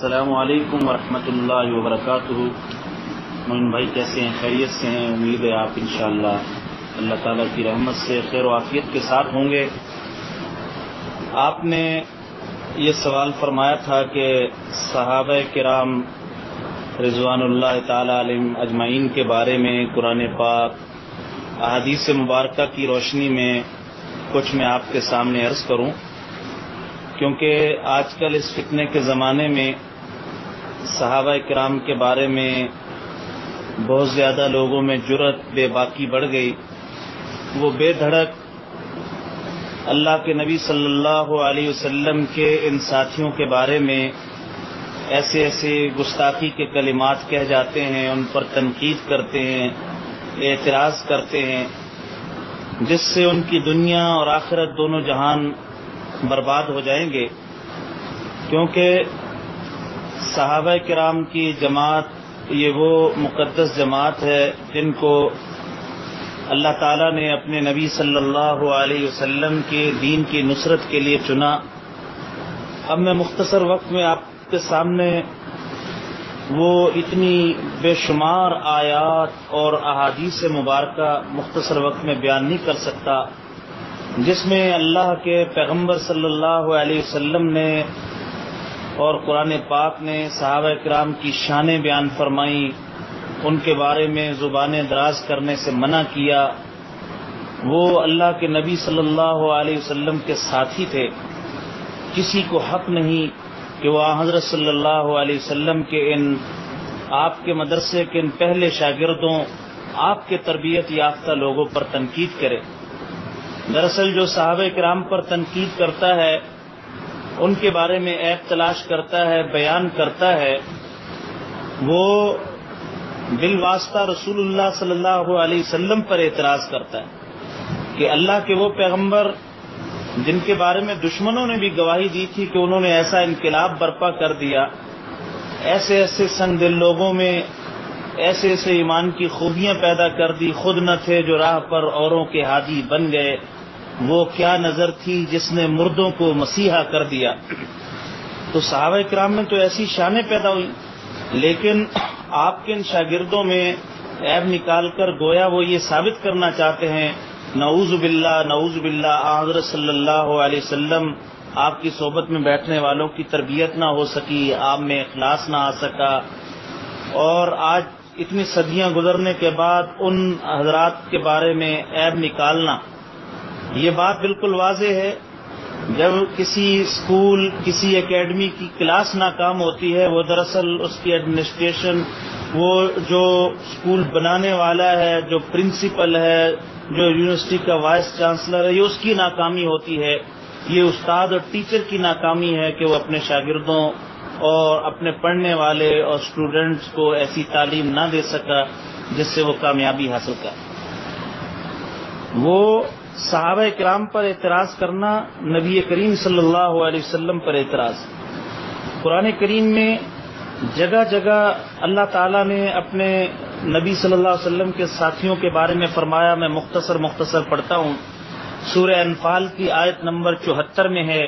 السلام علیکم ورحمۃ اللہ وبرکاتہ۔ مومن بھائی کیسے ہیں؟ خیریت سے ہیں؟ امید ہے آپ انشاءاللہ اللہ تعالیٰ کی رحمت سے خیر و عافیت کے ساتھ ہوں گے۔ آپ نے یہ سوال فرمایا تھا کہ صحابہ کرام رضوان اللہ تعالیٰ علیہم اجمعین کے بارے میں قرآن پاک احادیث مبارکہ کی روشنی میں کچھ میں آپ کے سامنے عرض کروں، کیونکہ آج کل اس فتنے کے زمانے میں صحابہ کرام کے بارے میں بہت زیادہ لوگوں میں جرأت بے باکی بڑھ گئی۔ وہ بے دھڑک اللہ کے نبی صلی اللہ علیہ وسلم کے ان ساتھیوں کے بارے میں ایسے گستاخی کے کلمات کہہ جاتے ہیں، ان پر تنقید کرتے ہیں، اعتراض کرتے ہیں، جس سے ان کی دنیا اور آخرت دونوں جہان برباد ہو جائیں گے۔ کیونکہ صحابہ کرام کی جماعت یہ وہ مقدس جماعت ہے جن کو اللہ تعالیٰ نے اپنے نبی صلی اللہ علیہ وسلم کے دین کی نصرت کے لیے چنا۔ اب میں مختصر وقت میں آپ کے سامنے وہ اتنی بے شمار آیات اور احادیث مبارکہ مختصر وقت میں بیان نہیں کر سکتا، جس میں اللہ کے پیغمبر صلی اللہ علیہ وسلم نے اور قرآن پاک نے صحابہ کرام کی شانیں بیان فرمائیں، ان کے بارے میں زبانیں دراز کرنے سے منع کیا۔ وہ اللہ کے نبی صلی اللہ علیہ وسلم کے ساتھی تھے، کسی کو حق نہیں کہ وہ حضرت صلی اللہ علیہ وسلم کے ان آپ کے مدرسے کے ان پہلے شاگردوں، آپ کے تربیت یافتہ لوگوں پر تنقید کرے۔ دراصل جو صحابہ کرام پر تنقید کرتا ہے، ان کے بارے میں عیب تلاش کرتا ہے، بیان کرتا ہے، وہ بالواسطہ رسول اللہ صلی اللہ علیہ وسلم پر اعتراض کرتا ہے کہ اللہ کے وہ پیغمبر جن کے بارے میں دشمنوں نے بھی گواہی دی تھی کہ انہوں نے ایسا انقلاب برپا کر دیا، ایسے سنگ دل لوگوں میں ایسے ایمان کی خوبیاں پیدا کر دی، خود نہ تھے جو راہ پر اوروں کے ہادی بن گئے، وہ کیا نظر تھی جس نے مردوں کو مسیحا کر دیا۔ تو صحابہ کرام میں تو ایسی شانیں پیدا ہوئی، لیکن آپ کے ان شاگردوں میں عیب نکال کر گویا وہ یہ ثابت کرنا چاہتے ہیں، نعوذ باللہ حضرت صلی اللہ علیہ وسلم آپ کی صحبت میں بیٹھنے والوں کی تربیت نہ ہو سکی، آپ میں اخلاص نہ آ سکا، اور آج اتنی صدیاں گزرنے کے بعد ان حضرات کے بارے میں عیب نکالنا، یہ بات بالکل واضح ہے۔ جب کسی اسکول کسی اکیڈمی کی کلاس ناکام ہوتی ہے، وہ دراصل اس کی ایڈمنسٹریشن، وہ جو اسکول بنانے والا ہے، جو پرنسپل ہے، جو یونیورسٹی کا وائس چانسلر ہے، یہ اس کی ناکامی ہوتی ہے۔ یہ استاد اور ٹیچر کی ناکامی ہے کہ وہ اپنے شاگردوں اور اپنے پڑھنے والے اور اسٹوڈنٹس کو ایسی تعلیم نہ دے سکا جس سے وہ کامیابی حاصل کر۔ وہ صحابہ کرام پر اعتراض کرنا نبی کریم صلی اللہ علیہ وسلم پر اعتراض۔ قرآن کریم میں جگہ جگہ اللہ تعالیٰ نے اپنے نبی صلی اللہ علیہ وسلم کے ساتھیوں کے بارے میں فرمایا۔ میں مختصر پڑھتا ہوں۔ سورہ انفال کی آیت نمبر 74 میں ہے،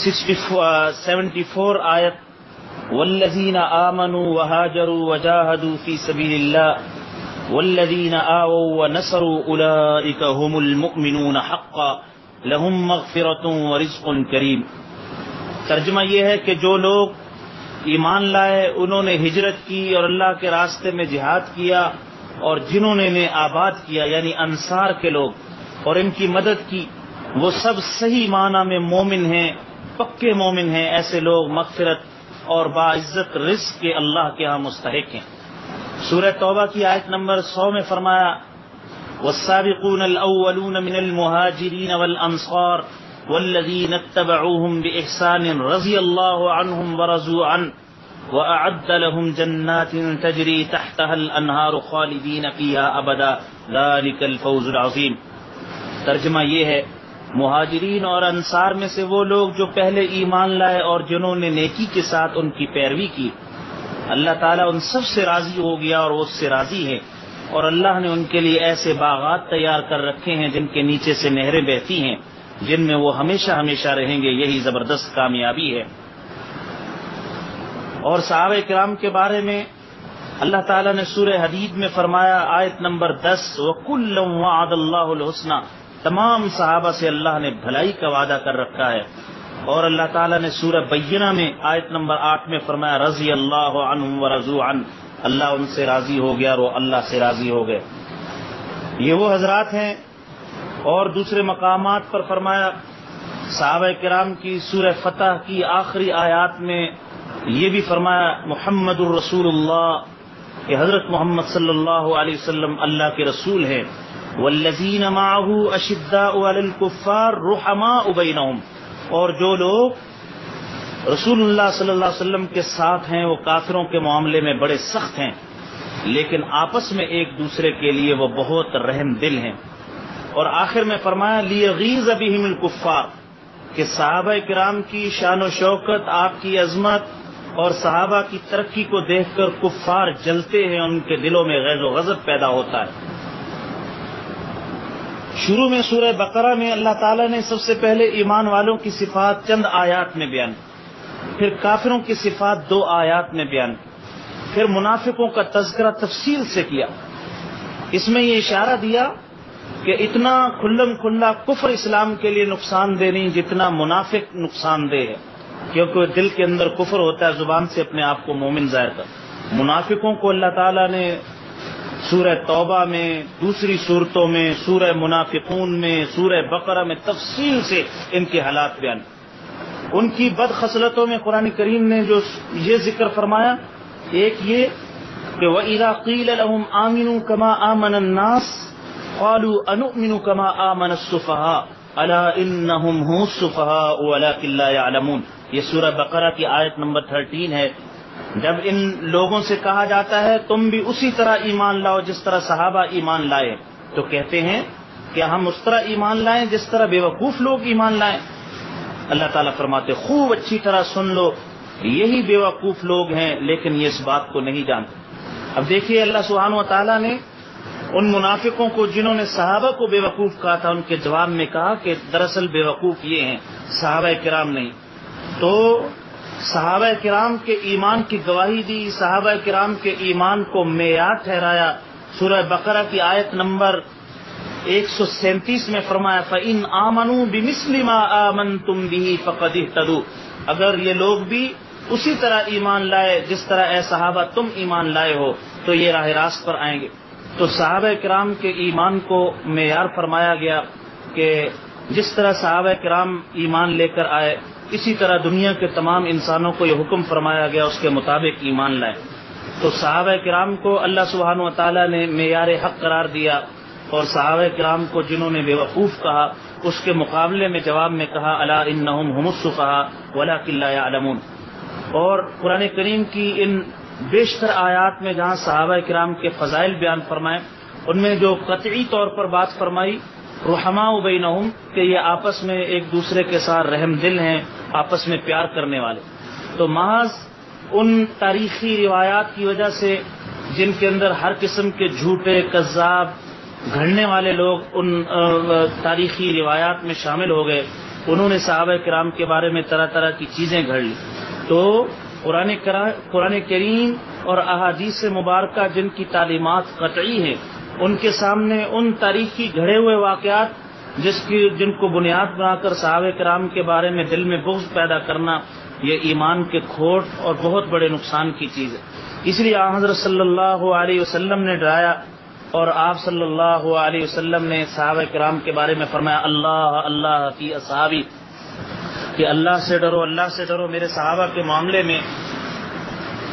74 آیت، والذین آمنوا وہاجروا وجاہدوا فی سبیل اللہ والذین آووا ونصروا اولئک هم المؤمنون حقا لهم مغفرۃ ورزق کریم۔ ترجمہ یہ ہے کہ جو لوگ ایمان لائے، انہوں نے ہجرت کی اور اللہ کے راستے میں جہاد کیا، اور جنہوں نے آباد کیا یعنی انصار کے لوگ اور ان کی مدد کی، وہ سب صحیح معنی میں مومن ہیں، پکے مومن ہیں۔ ایسے لوگ مغفرت اور باعزت رزق کے اللہ کے ہاں مستحق ہیں۔ سورہ توبہ کی آیت نمبر 100 میں فرمایا، والسابقون الاولون من المہاجرین والانصار والذین اتبعوهم بإحسان رضی اللہ عنہم ورضوا عنہ وأعد لهم جنات تجری تحتها الانہار خالدین فیہا ابدا ذلک الفوز العظیم۔ ترجمہ یہ ہے، مہاجرین اور انصار میں سے وہ لوگ جو پہلے ایمان لائے اور جنہوں نے نیکی کے ساتھ ان کی پیروی کی، اللہ تعالیٰ ان سب سے راضی ہو گیا اور وہ اس سے راضی ہے، اور اللہ نے ان کے لیے ایسے باغات تیار کر رکھے ہیں جن کے نیچے سے نہریں بہتی ہیں، جن میں وہ ہمیشہ ہمیشہ رہیں گے۔ یہی زبردست کامیابی ہے۔ اور صحابہ کرام کے بارے میں اللہ تعالیٰ نے سورہ حدید میں فرمایا آیت نمبر 10 وَكُلًّا وَعَدَ اللَّهُ الْحُسْنَى، تمام صحابہ سے اللہ نے بھلائی کا وعدہ کر رکھا ہے. اور اللہ تعالیٰ نے سورہ بینہ میں آیت نمبر 8 میں فرمایا رضی اللہ عنہم ورضوا عنہ، اللہ ان سے راضی ہو گیا اور وہ اللہ سے راضی ہو گئے. یہ وہ حضرات ہیں. اور دوسرے مقامات پر فرمایا صحابہ کرام کی سورہ فتح کی آخری آیات میں یہ بھی فرمایا محمد الرسول اللہ، کہ حضرت محمد صلی اللہ علیہ وسلم اللہ کے رسول ہیں. والذین معہ اشداء علی الکفار رحماء بینہم، اور جو لوگ رسول اللہ صلی اللہ علیہ وسلم کے ساتھ ہیں وہ کافروں کے معاملے میں بڑے سخت ہیں، لیکن آپس میں ایک دوسرے کے لیے وہ بہت رحم دل ہیں. اور آخر میں فرمایا لیغیظ بہم الکفار، کہ صحابہ کرام کی شان و شوکت، آپ کی عظمت اور صحابہ کی ترقی کو دیکھ کر کفار جلتے ہیں، ان کے دلوں میں غیظ و غضب پیدا ہوتا ہے. شروع میں سورہ بقرہ میں اللہ تعالیٰ نے سب سے پہلے ایمان والوں کی صفات چند آیات میں بیان کی، پھر کافروں کی صفات 2 آیات میں بیان کی، پھر منافقوں کا تذکرہ تفصیل سے کیا. اس میں یہ اشارہ دیا کہ اتنا کھلم کھلا کفر اسلام کے لیے نقصان دہ نہیں جتنا منافق نقصان دہ ہے، کیونکہ دل کے اندر کفر ہوتا ہے، زبان سے اپنے آپ کو مومن ظاہر کر. منافقوں کو اللہ تعالیٰ نے سورہ توبہ میں، دوسری صورتوں میں، سورہ منافقون میں، سورہ بقرہ میں تفصیل سے ان کے حالات بیان. ان کی بد خصلتوں میں قرآن کریم نے جو یہ ذکر فرمایا، ایک یہ کہ وَإِذَا قِيلَ لَهُمْ آمِنُوا كَمَا آمَنَ النَّاسُ قَالُوا أَنُؤْمِنُ كَمَا آمَنَ السُّفَهَاءُ أَلَا إِنَّهُمْ هُمُ السُّفَهَاءُ وَلَكِنْ لَا يَعْلَمُونَ. یہ سورہ بقرہ کی آیت نمبر 13 ہے. جب ان لوگوں سے کہا جاتا ہے تم بھی اسی طرح ایمان لاؤ جس طرح صحابہ ایمان لائے، تو کہتے ہیں کہ ہم اس طرح ایمان لائیں جس طرح بے وقوف لوگ ایمان لائیں. اللہ تعالیٰ فرماتے خوب اچھی طرح سن لو، یہی بے وقوف لوگ ہیں لیکن یہ اس بات کو نہیں جانتے. اب دیکھیے اللہ سبحانہ و تعالیٰ نے ان منافقوں کو جنہوں نے صحابہ کو بے وقوف کہا تھا ان کے جواب میں کہا کہ دراصل بے وقوف یہ ہیں، صحابہ کرام نہیں. تو صحابہ کرام کے ایمان کی گواہی دی، صحابہ کرام کے ایمان کو معیار ٹھہرایا. سورہ بقرہ کی آیت نمبر 137 میں فرمایا فَإِنْ آمَنُوا بِمِثْلِ مَا آمَنْتُمْ بِهِ فَقَدِ اهْتَدُوا، اگر یہ لوگ بھی اسی طرح ایمان لائے جس طرح اے صحابہ تم ایمان لائے ہو تو یہ راہ راست پر آئیں گے. تو صحابہ کرام کے ایمان کو معیار فرمایا گیا کہ جس طرح صحابہ کرام ایمان لے کر آئے اسی طرح دنیا کے تمام انسانوں کو یہ حکم فرمایا گیا اس کے مطابق ایمان لائے. تو صحابہ کرام کو اللہ سبحانہ و تعالیٰ نے معیار حق قرار دیا، اور صحابہ کرام کو جنہوں نے بے وقوف کہا اس کے مقابلے میں جواب میں کہا الا انہم هم السفہاء ولکن لا یعلمون. اور قرآن کریم کی ان بیشتر آیات میں جہاں صحابہ کرام کے فضائل بیان فرمائے ان میں جو قطعی طور پر بات فرمائی رحماء بینہم، کہ یہ آپس میں ایک دوسرے کے ساتھ رحم دل ہیں، آپس میں پیار کرنے والے. تو محض ان تاریخی روایات کی وجہ سے جن کے اندر ہر قسم کے جھوٹے کذاب گھڑنے والے لوگ ان تاریخی روایات میں شامل ہو گئے، انہوں نے صحابہ کرام کے بارے میں طرح طرح کی چیزیں گھڑ لی. تو قرآن کریم اور احادیث مبارکہ جن کی تعلیمات قطعی ہیں ان کے سامنے ان تاریخی گھڑے ہوئے واقعات جن کو بنیاد بنا کر صحابہ کرام کے بارے میں دل میں بغض پیدا کرنا یہ ایمان کے کھوٹ اور بہت بڑے نقصان کی چیز ہے. اس لیے حضرت صلی اللہ علیہ وسلم نے ڈرایا، اور آپ صلی اللہ علیہ وسلم نے صحابہ کرام کے بارے میں فرمایا اللہ اللہ فی اصحابی، کہ اللہ سے ڈرو، اللہ سے ڈرو میرے صحابہ کے معاملے میں.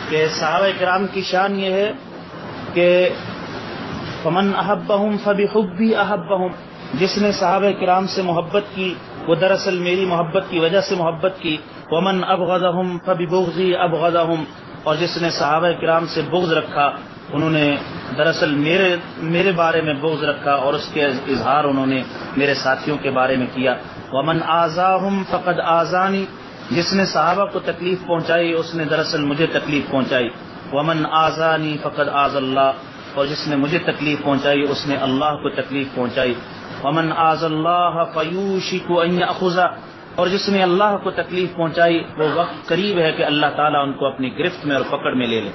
کہ صحابہ کرام کی شان یہ ہے کہ فمن احبہم فبحبی احبہم، جس نے صحابہ کرام سے محبت کی وہ دراصل میری محبت کی وجہ سے محبت کی. ومن ابغضہم فببغضی ابغضہم، اور جس نے صحابہ کرام سے بغض رکھا انہوں نے دراصل میرے بارے میں بغض رکھا اور اس کے اظہار انہوں نے میرے ساتھیوں کے بارے میں کیا. ومن آذاہم فقد آذانی، جس نے صحابہ کو تکلیف پہنچائی اس نے دراصل مجھے تکلیف پہنچائی. ومن آذانی فقد آذ اللہ، اور جس نے مجھے تکلیف پہنچائی اس نے اللہ کو تکلیف پہنچائی. ومن آذ اللہ فیوشک ان یأخذہ، اور جس نے اللہ کو تکلیف پہنچائی وہ وقت قریب ہے کہ اللہ تعالیٰ ان کو اپنی گرفت میں اور پکڑ میں لے لے۔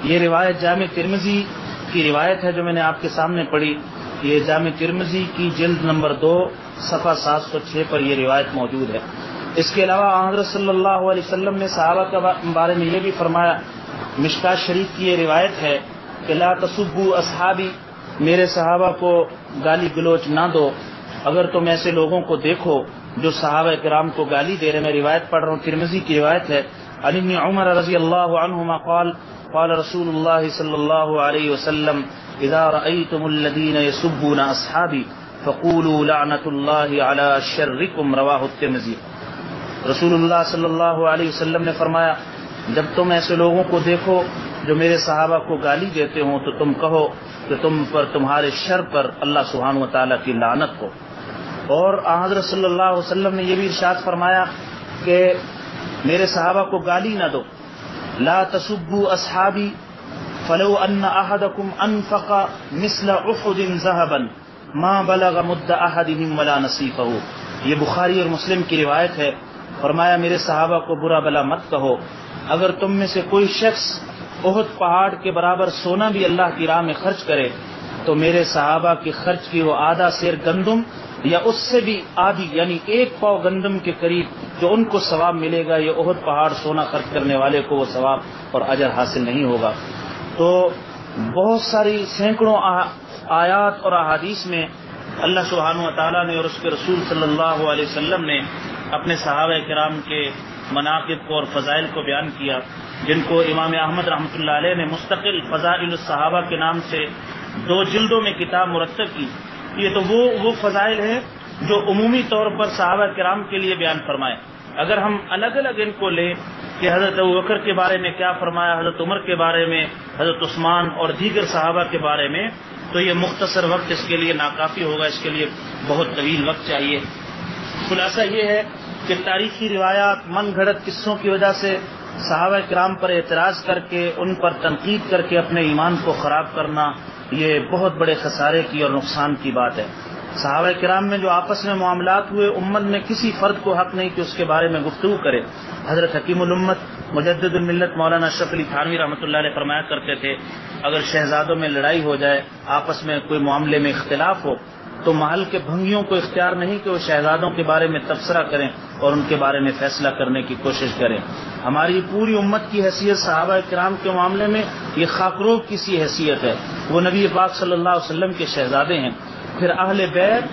یہ روایت جامع ترمذی کی روایت ہے جو میں نے آپ کے سامنے پڑھی۔ یہ جامع ترمذی کی جلد نمبر 2 صفحہ 706 پر یہ روایت موجود ہے۔ اس کے علاوہ حضرت صلی اللہ علیہ وسلم نے صحابہ کے بارے میں یہ بھی فرمایا، مشکات شریف کی یہ روایت ہے کہ لا تسبوا اصحابی، میرے صحابہ کو گالی گلوچ نہ دو۔ اگر تم ایسے لوگوں کو دیکھو جو صحابہ کرام کو گالی دے رہے، میں روایت پڑھ رہا ہوں، ترمذی کی روایت ہے، عن ابن عمر رضی اللہ عنہما قال قال رسول اللہ صلی اللہ علیہ وسلم اذا رأيتم الذين يسبون اصحابي فقولوا لعنت اللہ علی شرکم، رواہ الترمذی۔ رسول اللہ صلی اللہ علیہ وسلم نے فرمایا جب تم ایسے لوگوں کو دیکھو جو میرے صحابہ کو گالی دیتے ہوں تو تم کہو کہ تم پر تمہارے شر پر اللہ سبحانہ وتعالیٰ کی لعنت ہو۔ اور حضرت صلی اللہ علیہ وسلم نے یہ بھی ارشاد فرمایا کہ میرے صحابہ کو گالی نہ دو، لا تسبوا اصحابی فلو ان احدکم انفق مثل احد ذهبا ما بلغ مد احدهم ولا نصیفہ۔ یہ بخاری اور مسلم کی روایت ہے۔ فرمایا میرے صحابہ کو برا بلا مت کہو، اگر تم میں سے کوئی شخص احد پہاڑ کے برابر سونا بھی اللہ کی راہ میں خرچ کرے تو میرے صحابہ کے خرچ کی وہ آدھا سیر گندم یا اس سے بھی آدھی یعنی 1 پاؤ گندم کے قریب جو ان کو ثواب ملے گا، یہ احد پہاڑ سونا خرچ کرنے والے کو وہ ثواب اور اجر حاصل نہیں ہوگا۔ تو بہت ساری سینکڑوں آیات اور احادیث میں اللہ سبحانہ و تعالیٰ نے اور اس کے رسول صلی اللہ علیہ وسلم نے اپنے صحابہ کرام کے مناقب کو اور فضائل کو بیان کیا، جن کو امام احمد رحمۃ اللہ علیہ نے مستقل فضائل الصحابہ کے نام سے 2 جلدوں میں کتاب مرتب کی۔ یہ تو وہ فضائل ہیں جو عمومی طور پر صحابہ کرام کے لیے بیان فرمائے۔ اگر ہم الگ الگ ان کو لیں کہ حضرت ابوبکر کے بارے میں کیا فرمایا، حضرت عمر کے بارے میں، حضرت عثمان اور دیگر صحابہ کے بارے میں، تو یہ مختصر وقت اس کے لیے ناکافی ہوگا، اس کے لیے بہت طویل وقت چاہیے۔ خلاصہ یہ ہے کہ تاریخی روایات، من گھڑت قصوں کی وجہ سے صحابہ کرام پر اعتراض کر کے ان پر تنقید کر کے اپنے ایمان کو خراب کرنا یہ بہت بڑے خسارے کی اور نقصان کی بات ہے۔ صحابہ کرام میں جو آپس میں معاملات ہوئے، امت میں کسی فرد کو حق نہیں کہ اس کے بارے میں گفتگو کرے۔ حضرت حکیم الامت مجدد الملت مولانا اشرف علی تھانوی رحمۃ اللہ علیہ فرمایا کرتے تھے اگر شہزادوں میں لڑائی ہو جائے، آپس میں کوئی معاملے میں اختلاف ہو تو محل کے بھنگیوں کو اختیار نہیں کہ وہ شہزادوں کے بارے میں تبصرہ کریں اور ان کے بارے میں فیصلہ کرنے کی کوشش کریں۔ ہماری پوری امت کی حیثیت صحابہ کرام کے معاملے میں یہ خاکروب کی سی حیثیت ہے، وہ نبی پاک صلی اللہ علیہ وسلم کے شہزادے ہیں۔ پھر اہل بیت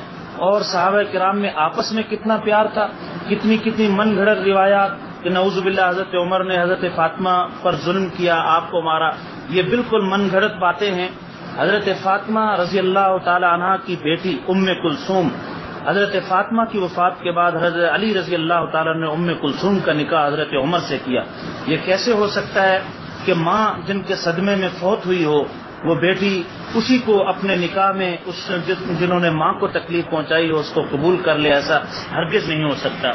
اور صحابہ کرام میں آپس میں کتنا پیار تھا، کتنی من گھڑت روایات کہ نعوذ باللہ حضرت عمر نے حضرت فاطمہ پر ظلم کیا، آپ کو مارا، یہ بالکل من گھڑت باتیں ہیں۔ حضرت فاطمہ رضی اللہ تعالی عنہ کی بیٹی ام کلثوم، حضرت فاطمہ کی وفات کے بعد حضرت علی رضی اللہ تعالیٰ نے ام کلثوم کا نکاح حضرت عمر سے کیا۔ یہ کیسے ہو سکتا ہے کہ ماں جن کے صدمے میں فوت ہوئی ہو وہ بیٹی اسی کو اپنے نکاح میں جنہوں نے ماں کو تکلیف پہنچائی ہو اس کو قبول کر لے؟ ایسا ہرگز نہیں ہو سکتا۔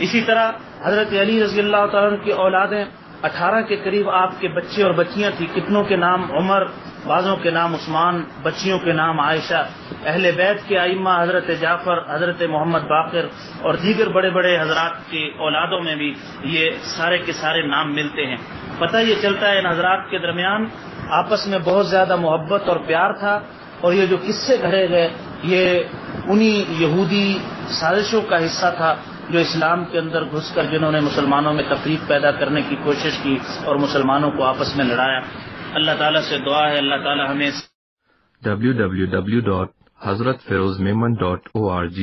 اسی طرح حضرت علی رضی اللہ تعالیٰ کی اولادیں 18 کے قریب آپ کے بچے اور بچیاں تھیں، کتنوں کے نام عمر، بعضوں کے نام عثمان، بچیوں کے نام عائشہ۔ اہل بیت کے ائمہ حضرت جعفر، حضرت محمد باقر اور دیگر بڑے بڑے حضرات کی اولادوں میں بھی یہ سارے کے سارے نام ملتے ہیں۔ پتہ یہ چلتا ہے ان حضرات کے درمیان آپس میں بہت زیادہ محبت اور پیار تھا، اور یہ جو قصے گھڑے گئے یہ انہی یہودی سازشوں کا حصہ تھا جو اسلام کے اندر گھس کر جنہوں نے مسلمانوں میں تفریق پیدا کرنے کی کوشش کی اور مسلمانوں کو آپس میں لڑایا۔ اللہ تعالیٰ سے دعا ہے اللہ تعالیٰ ہمیں www.hazratfirozmemon.org